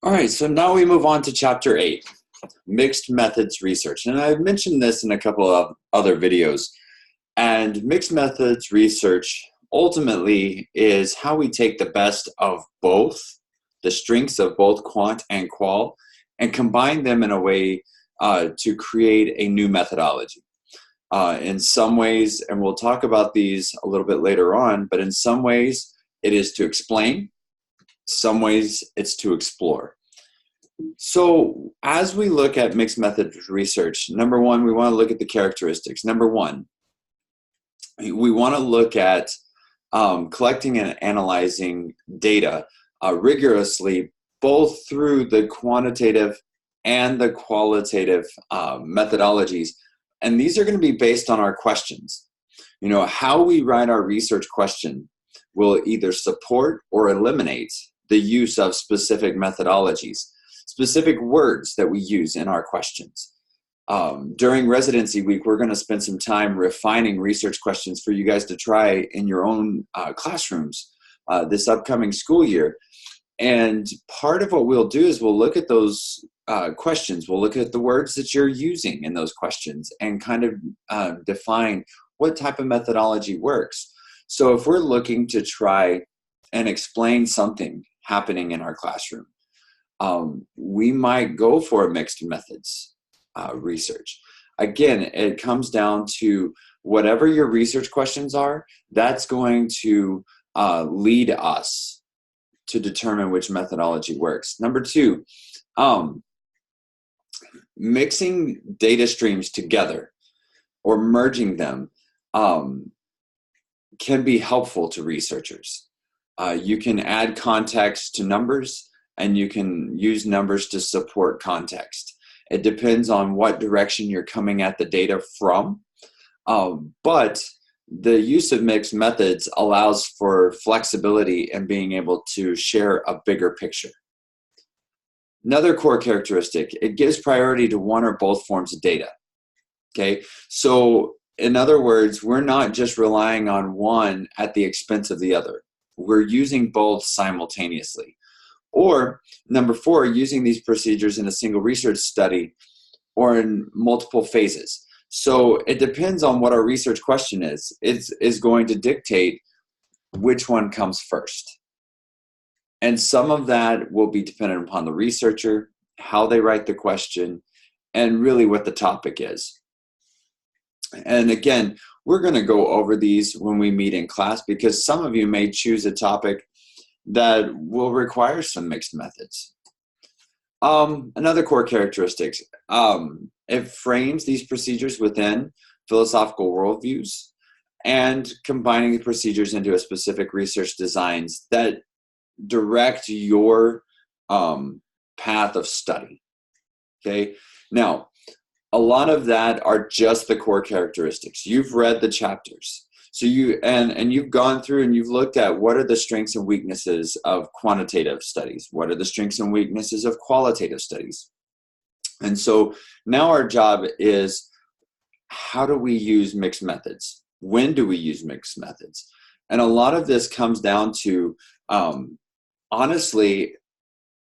All right, so now we move on to chapter 8, mixed methods research. And I've mentioned this in a couple of other videos. And mixed methods research ultimately is how we take the best of both, the strengths of both quant and qual, and combine them in a way to create a new methodology. In some ways, and we'll talk about these a little bit later on, but in some ways it is to explain, some ways it's to explore. So as we look at mixed methods research, number one, we want to look at the characteristics. Number one, we want to look at collecting and analyzing data rigorously, both through the quantitative and the qualitative methodologies. And these are going to be based on our questions. You know, how we write our research question will either support or eliminate the use of specific methodologies, specific words that we use in our questions. During residency week, we're going to spend some time refining research questions for you guys to try in your own classrooms this upcoming school year. And part of what we'll do is we'll look at those questions. We'll look at the words that you're using in those questions and kind of define what type of methodology works. So if we're looking to try and explain something happening in our classroom, we might go for a mixed methods research. Again, it comes down to whatever your research questions are, that's going to lead us to determine which methodology works. Number two, mixing data streams together or merging them can be helpful to researchers. You can add context to numbers, and you can use numbers to support context. It depends on what direction you're coming at the data from, but the use of mixed methods allows for flexibility and being able to share a bigger picture. Another core characteristic, it gives priority to one or both forms of data. Okay, so in other words, we're not just relying on one at the expense of the other. We're using both simultaneously. Or number four, using these procedures in a single research study or in multiple phases. So it depends on what our research question is. It's going to dictate which one comes first. And some of that will be dependent upon the researcher, how they write the question, and really what the topic is. And again, we're going to go over these when we meet in class because some of you may choose a topic that will require some mixed methods. Another core characteristic, it frames these procedures within philosophical worldviews and combining the procedures into a specific research designs that direct your path of study. Okay, now a lot of that are just the core characteristics. You've read the chapters. So you've gone through and you've looked at what are the strengths and weaknesses of quantitative studies? What are the strengths and weaknesses of qualitative studies? And so now our job is, how do we use mixed methods? When do we use mixed methods? And a lot of this comes down to, honestly,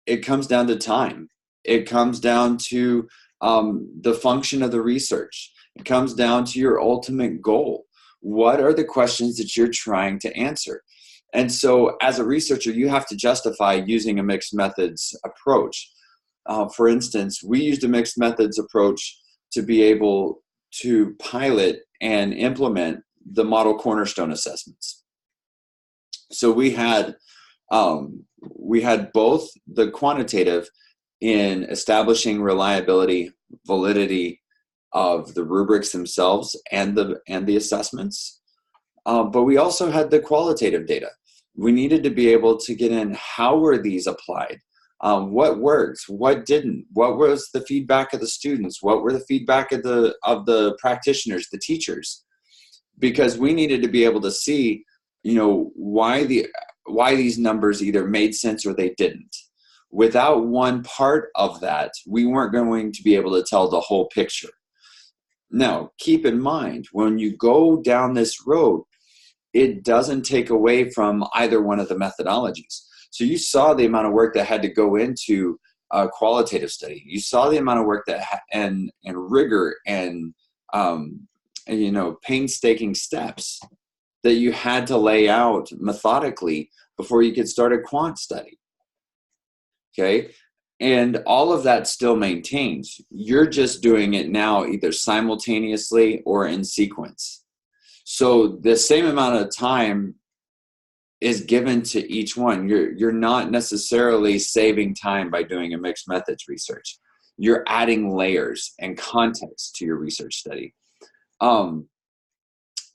it comes down to time. It comes down to the function of the research. It comes down to your ultimate goal. What are the questions that you're trying to answer? And so as a researcher, you have to justify using a mixed methods approach. For instance, we used a mixed methods approach to be able to pilot and implement the model cornerstone assessments. So we had both the quantitative in establishing reliability, validity of the rubrics themselves and the assessments, but we also had the qualitative data. We needed to be able to get in how were these applied, what worked, what didn't, what was the feedback of the students, what were the feedback of the practitioners, the teachers, because we needed to be able to see, you know, why these numbers either made sense or they didn't. Without one part of that, we weren't going to be able to tell the whole picture. Now, keep in mind, when you go down this road, it doesn't take away from either one of the methodologies. So you saw the amount of work that had to go into a qualitative study. You saw the amount of work that and rigor and painstaking steps that you had to lay out methodically before you could start a quant study. Okay. And all of that still maintains. You're just doing it now either simultaneously or in sequence. So the same amount of time is given to each one. You're not necessarily saving time by doing a mixed methods research. You're adding layers and context to your research study.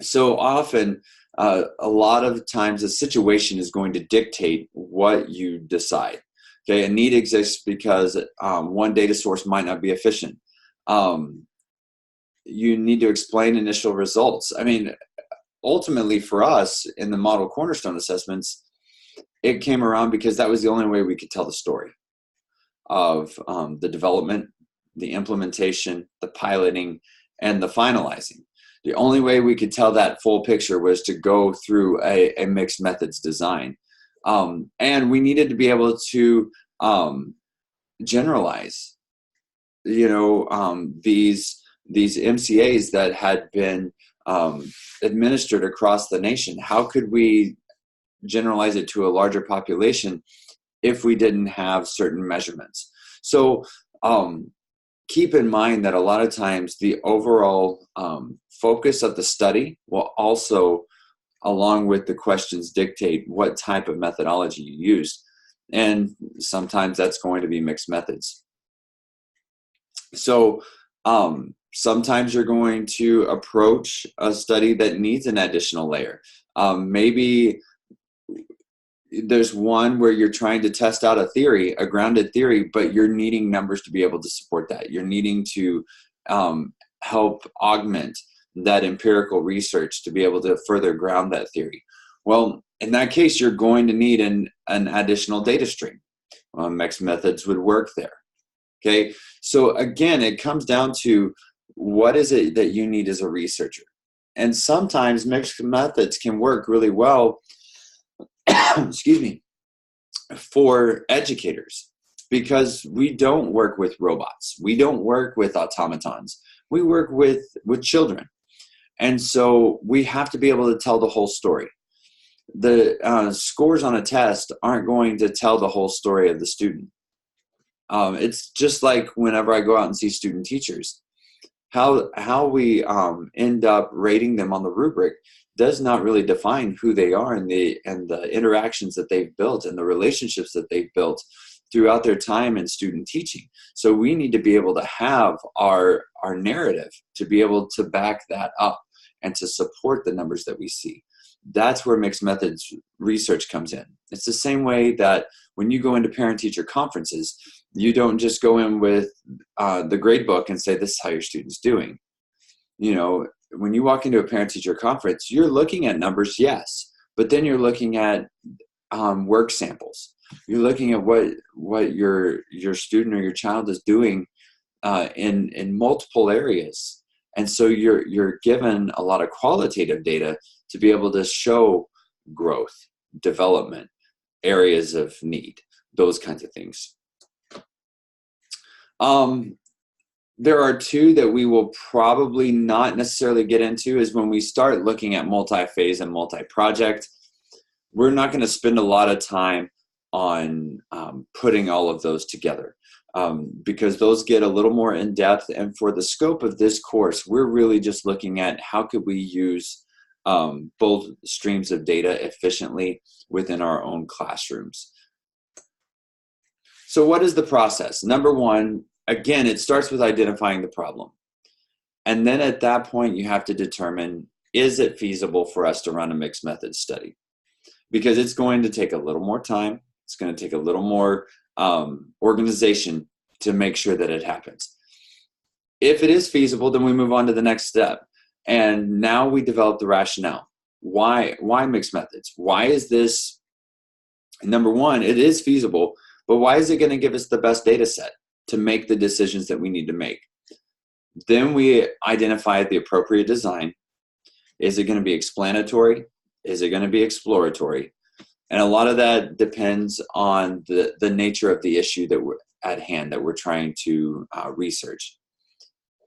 So often, a lot of times the situation is going to dictate what you decide. Okay, a need exists because one data source might not be efficient. You need to explain initial results. I mean, ultimately for us in the model cornerstone assessments, it came around because that was the only way we could tell the story of the development, the implementation, the piloting, and the finalizing. The only way we could tell that full picture was to go through a mixed methods design. And we needed to be able to generalize, these MCAs that had been administered across the nation. How could we generalize it to a larger population if we didn't have certain measurements? So keep in mind that a lot of times the overall focus of the study will also, along with the questions, dictate what type of methodology you use. And sometimes that's going to be mixed methods. So sometimes you're going to approach a study that needs an additional layer. Maybe there's one where you're trying to test out a theory, a grounded theory, but you're needing numbers to be able to support that. You're needing to help augment that empirical research to be able to further ground that theory. Well, in that case, you're going to need an additional data stream. Mixed methods would work there. Okay, so again, it comes down to what is it that you need as a researcher. And sometimes mixed methods can work really well, excuse me, for educators, because we don't work with robots. We don't work with automatons. We work with children. And so we have to be able to tell the whole story. The scores on a test aren't going to tell the whole story of the student. It's just like whenever I go out and see student teachers, how we end up rating them on the rubric does not really define who they are and the interactions that they've built and the relationships that they've built throughout their time in student teaching. So we need to be able to have our narrative to be able to back that up and to support the numbers that we see. That's where mixed methods research comes in. It's the same way that when you go into parent-teacher conferences, you don't just go in with the grade book and say, this is how your student's doing. When you walk into a parent-teacher conference, you're looking at numbers, yes, but then you're looking at work samples. You're looking at what your student or your child is doing in multiple areas. And so you're given a lot of qualitative data to be able to show growth, development, areas of need, those kinds of things. There are two that we will probably not necessarily get into is when we start looking at multi-phase and multi-project. We're not going to spend a lot of time on putting all of those together because those get a little more in-depth. And for the scope of this course, we're really just looking at how could we use both streams of data efficiently within our own classrooms. So what is the process? Number one, again, it starts with identifying the problem. And then at that point, you have to determine, is it feasible for us to run a mixed methods study? Because it's going to take a little more time. It's going to take a little more organization to make sure that it happens. If it is feasible, then we move on to the next step. And now we develop the rationale. Why mixed methods? Why is this? Number one, it is feasible, but why is it going to give us the best data set to make the decisions that we need to make? Then we identify the appropriate design. Is it going to be explanatory? Is it going to be exploratory? And a lot of that depends on the nature of the issue at hand that we're trying to research.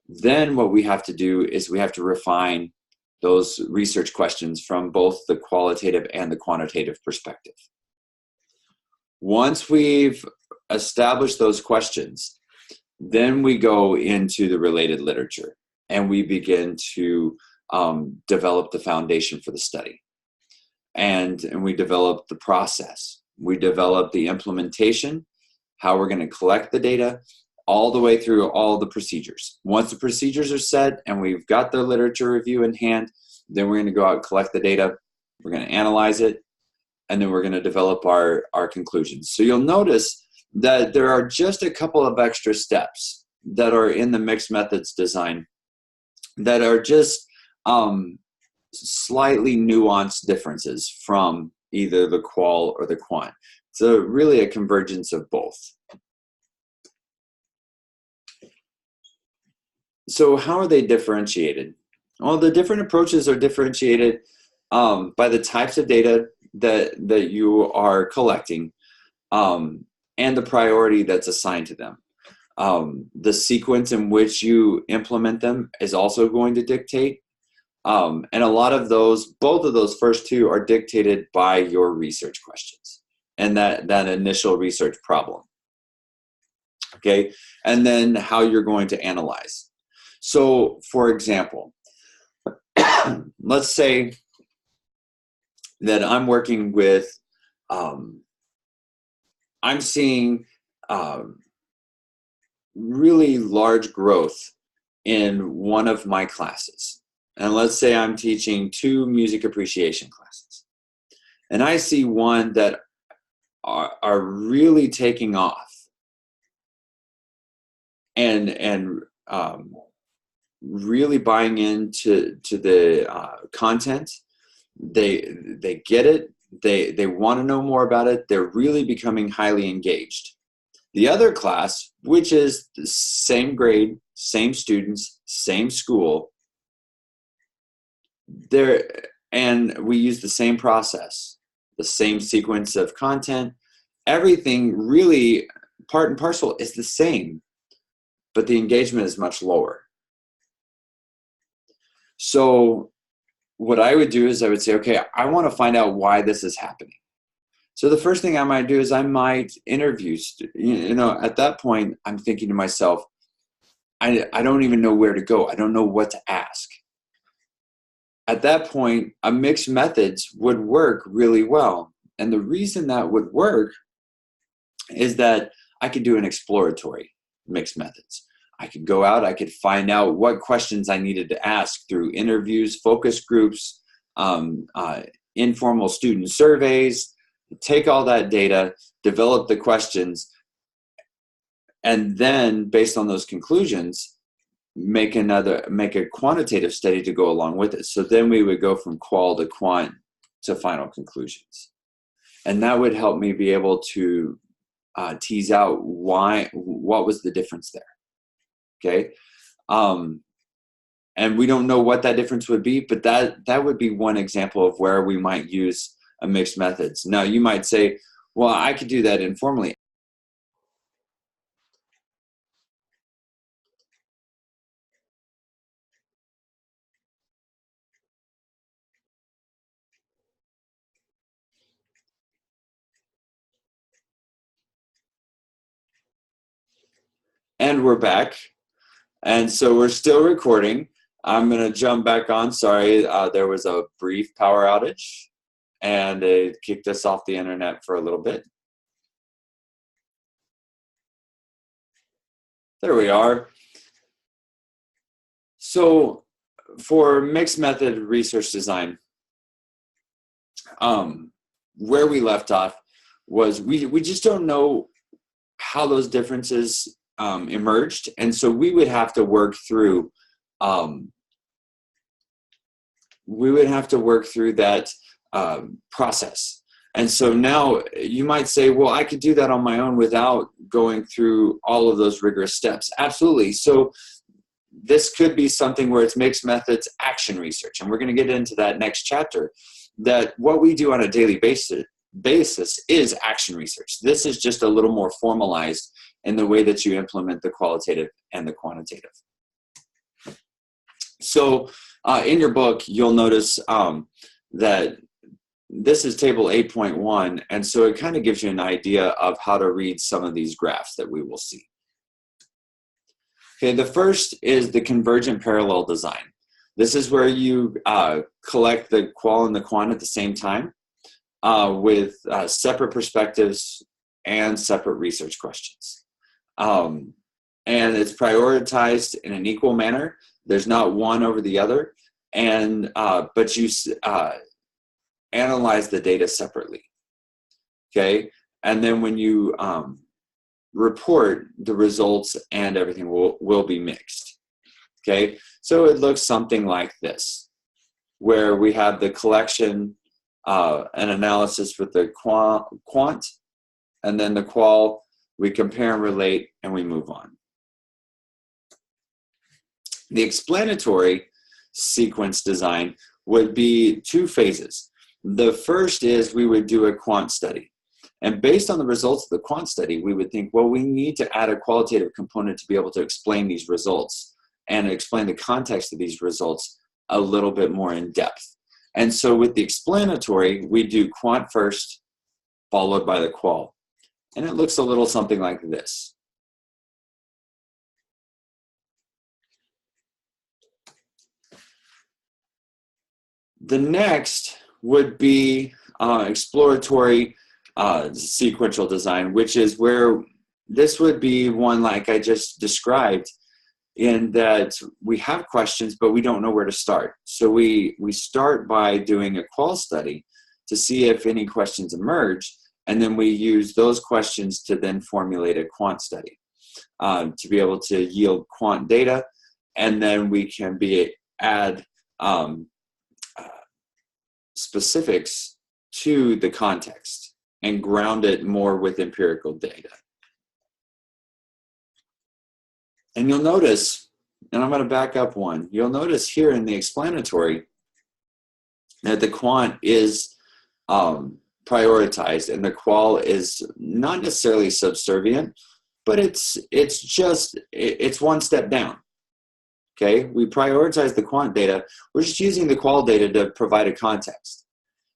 Then what we have to do is we have to refine those research questions from both the qualitative and the quantitative perspective. Once we've established those questions, then we go into the related literature and we begin to develop the foundation for the study. And we develop the process. We develop the implementation, how we're going to collect the data, all the way through all the procedures. Once the procedures are set and we've got the literature review in hand, then we're going to go out and collect the data. We're going to analyze it, and then we're going to develop our conclusions. So you'll notice that there are just a couple of extra steps that are in the mixed methods design that are just slightly nuanced differences from either the qual or the quant. So really a convergence of both. So how are they differentiated? Well, the different approaches are differentiated by the types of data that you are collecting and the priority that's assigned to them. The sequence in which you implement them is also going to dictate. And a lot of those, both of those first two are dictated by your research questions and that initial research problem. Okay, and then how you're going to analyze. So, for example, let's say that I'm working with, I'm seeing really large growth in one of my classes. And let's say I'm teaching 2 music appreciation classes. And I see one that are really taking off and really buying into the content. They get it. They want to know more about it. They're really becoming highly engaged. The other class, which is the same grade, same students, same school, and we use the same process, the same sequence of content. Everything really, part and parcel, is the same, but the engagement is much lower. So what I would do is I would say, okay, I want to find out why this is happening. So the first thing I might do is I might interview, at that point, I'm thinking to myself, I don't even know where to go. I don't know what to ask. At that point, a mixed methods would work really well. And the reason that would work is that I could do an exploratory mixed methods. I could go out, I could find out what questions I needed to ask through interviews, focus groups, informal student surveys, take all that data, develop the questions, and then based on those conclusions, make a quantitative study to go along with it. So then we would go from qual to quant to final conclusions. And that would help me be able to tease out what was the difference there. Okay. And we don't know what that difference would be, but that would be one example of where we might use a mixed methods. Now you might say, well, I could do that informally. And we're back. And so we're still recording. I'm going to jump back on. Sorry, there was a brief power outage and it kicked us off the internet for a little bit. There we are. So for mixed method research design, where we left off was we just don't know how those differences emerged, and so we would have to work through that process. And so now you might say, well, I could do that on my own without going through all of those rigorous steps. Absolutely. So this could be something where it's mixed methods action research, and we're going to get into that next chapter, that what we do on a daily basis is action research. This is just a little more formalized in the way that you implement the qualitative and the quantitative. So in your book, you'll notice that this is table 8.1, and so it kind of gives you an idea of how to read some of these graphs that we will see. Okay, the first is the convergent parallel design. This is where you collect the qual and the quant at the same time with separate perspectives and separate research questions. And it's prioritized in an equal manner. There's not one over the other, and but you analyze the data separately, okay? And then when you report, the results and everything will be mixed, okay? So it looks something like this, where we have the collection, an analysis with the quant, and then the qual, we compare and relate, and we move on. The explanatory sequence design would be two phases. The first is we would do a quant study. And based on the results of the quant study, we would think, well, we need to add a qualitative component to be able to explain these results and explain the context of these results a little bit more in depth. And so with the explanatory, we do quant first, followed by the qual. And it looks a little something like this. The next would be exploratory sequential design, which is where this would be one like I just described, in that we have questions, but we don't know where to start. So we start by doing a qual study to see if any questions emerge, and then we use those questions to then formulate a quant study to be able to yield quant data, and then we can add specifics to the context and ground it more with empirical data. And you'll notice, and I'm going to back up one, you'll notice here in the explanatory that the quant is prioritized and the qual is not necessarily subservient, but it's one step down. Okay, we prioritize the quant data. We're just using the qual data to provide a context.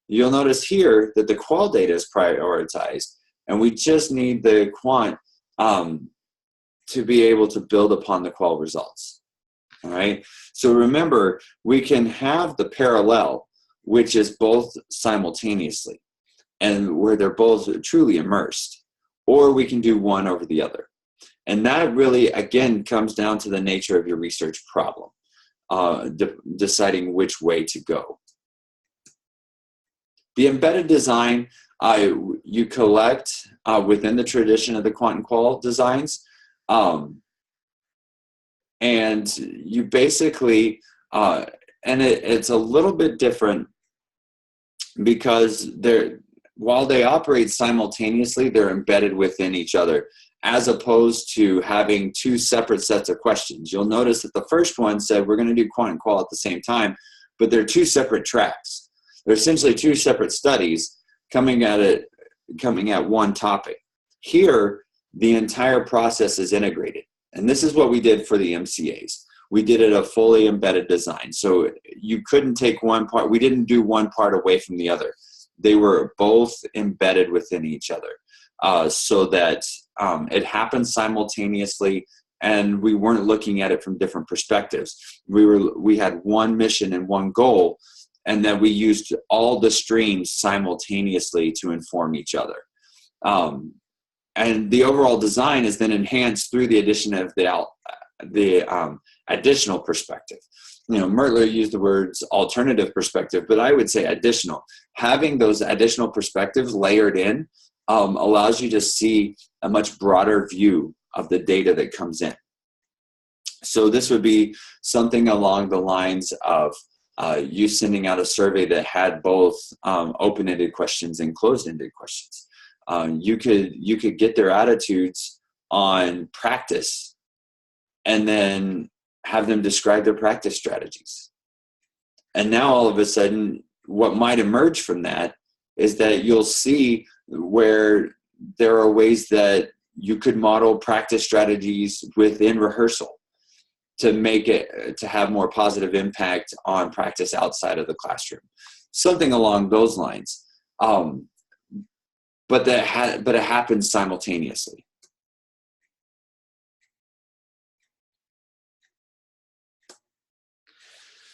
You'll notice here that the qual data is prioritized, and we just need the quant to be able to build upon the qual results. All right, so remember, we can have the parallel, which is both simultaneously, and where they're both truly immersed, or we can do one over the other. And that really, again, comes down to the nature of your research problem, deciding which way to go. The embedded design, you collect within the tradition of the quant and qual designs, and you basically, and it's a little bit different because while they operate simultaneously, they're embedded within each other, as opposed to having two separate sets of questions. You'll notice that the first one said we're going to do quant and qual at the same time, but they're two separate tracks. They're essentially two separate studies coming at one topic. Here, the entire process is integrated. And this is what we did for the MCAs. We did it a fully embedded design. So you couldn't take one part. We didn't do one part away from the other. They were both embedded within each other, so that it happened simultaneously, and we weren't looking at it from different perspectives. We had one mission and one goal, and then we used all the streams simultaneously to inform each other. And the overall design is then enhanced through the addition of the additional perspective. You know, Mertler used the words alternative perspective, but I would say additional. Having those additional perspectives layered in allows you to see a much broader view of the data that comes in. So this would be something along the lines of you sending out a survey that had both open-ended questions and closed-ended questions. You could get their attitudes on practice and then have them describe their practice strategies. And now all of a sudden, what might emerge from that is that you'll see where there are ways that You could model practice strategies within rehearsal to make it, to have more positive impact on practice outside of the classroom. Something along those lines. But it happens simultaneously.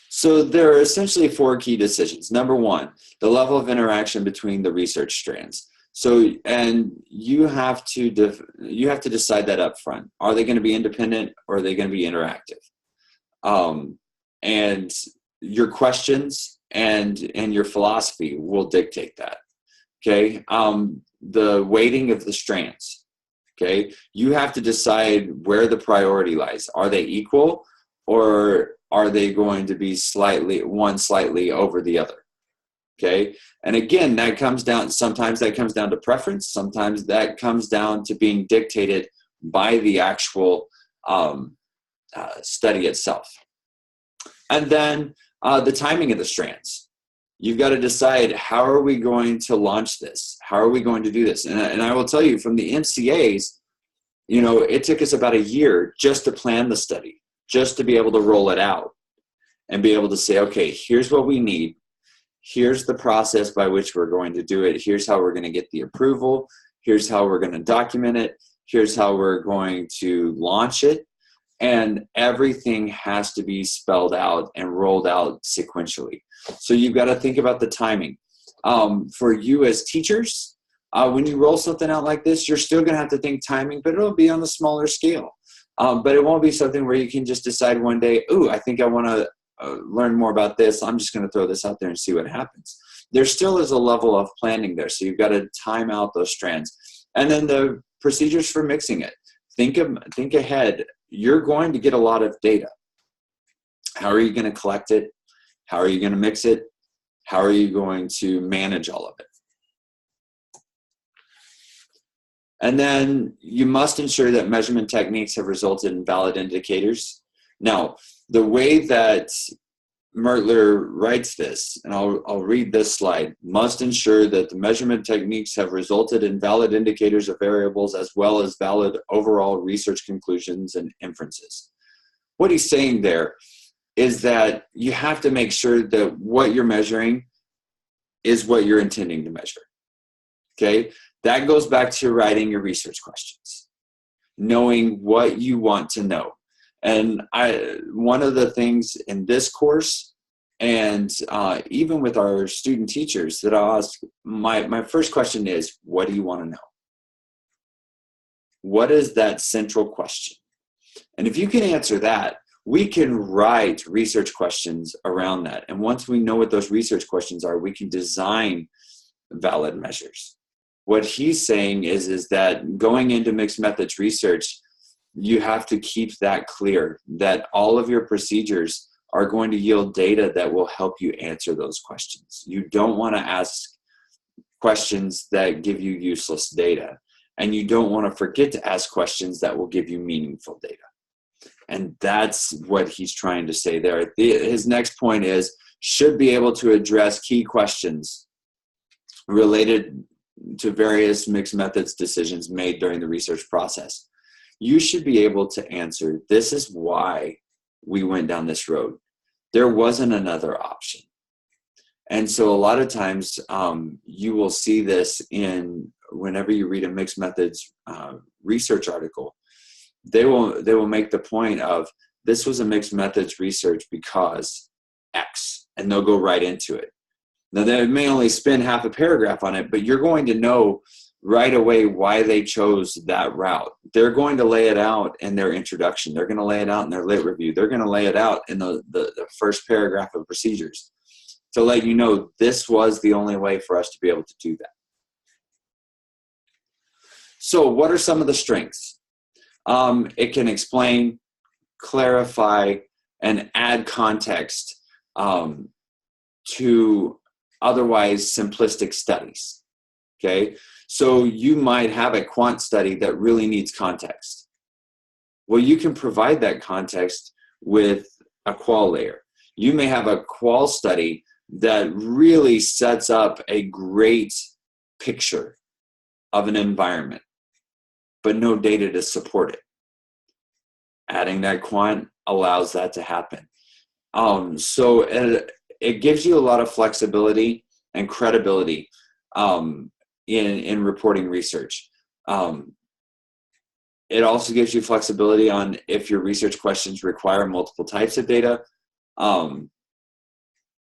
So there are essentially 4 key decisions. Number 1, the level of interaction between the research strands. So, and you have to decide that up front. Are they going to be independent or are they going to be interactive? And your questions and your philosophy will dictate that. Okay. The weighting of the strands. Okay. You have to decide where the priority lies. Are they equal, or are they going to be slightly over the other? Okay. And again, sometimes that comes down to preference. Sometimes that comes down to being dictated by the actual study itself. And then the timing of the strands. You've got to decide, how are we going to launch this? How are we going to do this? And I will tell you, from the MCAs, it took us about a year just to plan the study, just to be able to roll it out and be able to say, okay, here's what we need. Here's the process by which we're going to do it. Here's how we're going to get the approval. Here's how we're going to document it. Here's how we're going to launch it. And everything has to be spelled out and rolled out sequentially. So you've got to think about the timing. For you as teachers, when you roll something out like this, you're still going to have to think timing, but it'll be on the smaller scale. But it won't be something where you can just decide one day, ooh, I think I want to learn more about this. I'm just going to throw this out there and see what happens. There still is a level of planning there. So you've got to time out those strands. And then the procedures for mixing it. Think ahead. You're going to get a lot of data. How are you going to collect it? How are you going to mix it? How are you going to manage all of it? And then you must ensure that measurement techniques have resulted in valid indicators. Now, the way that Mertler writes this, and I'll read this slide, must ensure that the measurement techniques have resulted in valid indicators of variables as well as valid overall research conclusions and inferences. What he's saying there is that you have to make sure that what you're measuring is what you're intending to measure. Okay? That goes back to writing your research questions, knowing what you want to know. And one of the things in this course, and even with our student teachers, that I'll ask, my first question is, what do you want to know? What is that central question? And if you can answer that, we can write research questions around that. And once we know what those research questions are, we can design valid measures. What he's saying is that going into mixed methods research, you have to keep that clear, that all of your procedures are going to yield data that will help you answer those questions. You don't want to ask questions that give you useless data, and you don't want to forget to ask questions that will give you meaningful data. And that's what he's trying to say there. His next point is, should be able to address key questions related to various mixed methods decisions made during the research process. You should be able to answer, this is why we went down this road. There wasn't another option. And so a lot of times you will see this whenever you read a mixed methods research article. They will make the point of, this was a mixed methods research because X, and they'll go right into it. Now, they may only spend half a paragraph on it, but you're going to know right away why they chose that route. They're going to lay it out in their introduction. They're going to lay it out in their lit review. They're going to lay it out in the first paragraph of procedures to let you know this was the only way for us to be able to do that. So what are some of the strengths? It can explain, clarify, and add context to otherwise simplistic studies. Okay, so you might have a quant study that really needs context. Well, you can provide that context with a qual layer. You may have a qual study that really sets up a great picture of an environment. but no data to support it. Adding that quant allows that to happen. So it gives you a lot of flexibility and credibility in reporting research. It also gives you flexibility on if your research questions require multiple types of data.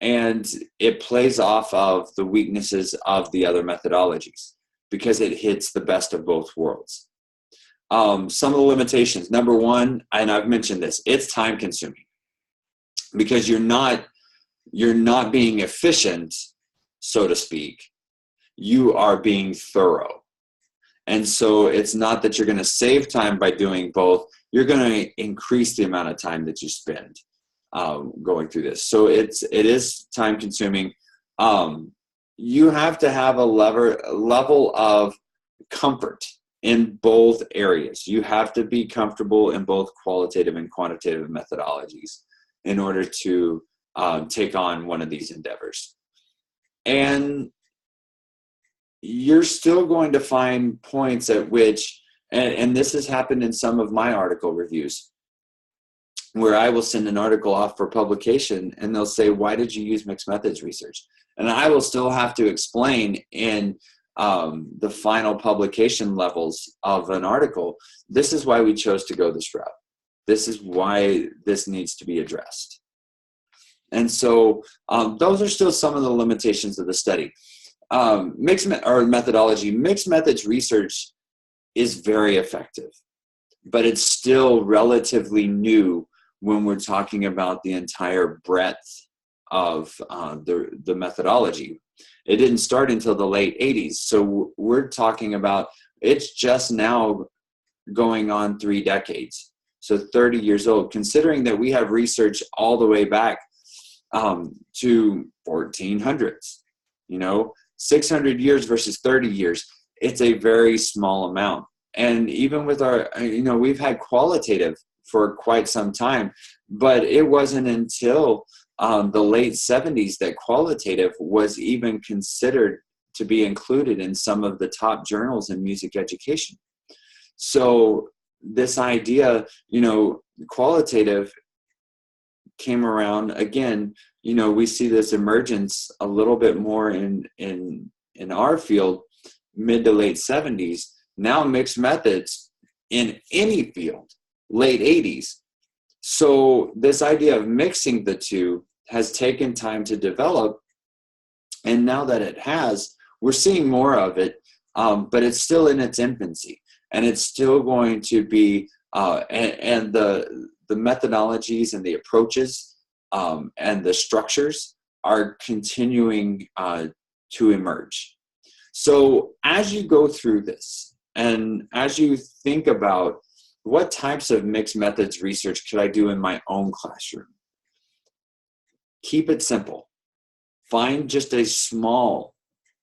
And it plays off of the weaknesses of the other methodologies because it hits the best of both worlds. Some of the limitations. Number one, and I've mentioned this, it's time consuming because you're not being efficient, so to speak. You are being thorough. And so it's not that you're going to save time by doing both. You're going to increase the amount of time that you spend going through this. So it is time consuming. You have to have a level of comfort in both areas. You have to be comfortable in both qualitative and quantitative methodologies in order to take on one of these endeavors. And you're still going to find points at which, and this has happened in some of my article reviews, where I will send an article off for publication and they'll say, why did you use mixed methods research? And I will still have to explain in the final publication levels of an article, this is why we chose to go this route. This is why this needs to be addressed. And so those are still some of the limitations of the study. Mixed methods research is very effective, but it's still relatively new when we're talking about the entire breadth of the methodology. It didn't start until the late 80s. So we're talking about, it's just now going on 3 decades. So 30 years old, considering that we have research all the way back to 1400s, 600 years versus 30 years, it's a very small amount. And even with our, we've had qualitative for quite some time, but it wasn't until the late 70s that qualitative was even considered to be included in some of the top journals in music education. So this idea, qualitative came around again. We see this emergence a little bit more in our field, mid to late 70s. Now mixed methods in any field, late 80s. So this idea of mixing the two has taken time to develop. And now that it has, we're seeing more of it, but it's still in its infancy. And it's still going to be, and the methodologies and the approaches and the structures are continuing to emerge. So as you go through this, and as you think about what types of mixed methods research could I do in my own classroom, keep it simple. Find just a small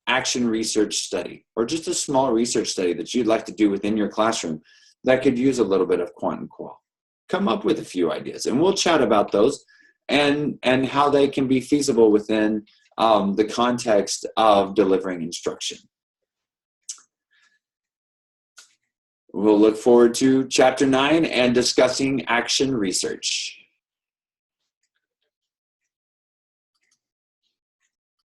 action research study or just a small research study that you'd like to do within your classroom that could use a little bit of quant and qual. Come up with a few ideas and we'll chat about those and how they can be feasible within the context of delivering instruction. We'll look forward to Chapter 9 and discussing action research.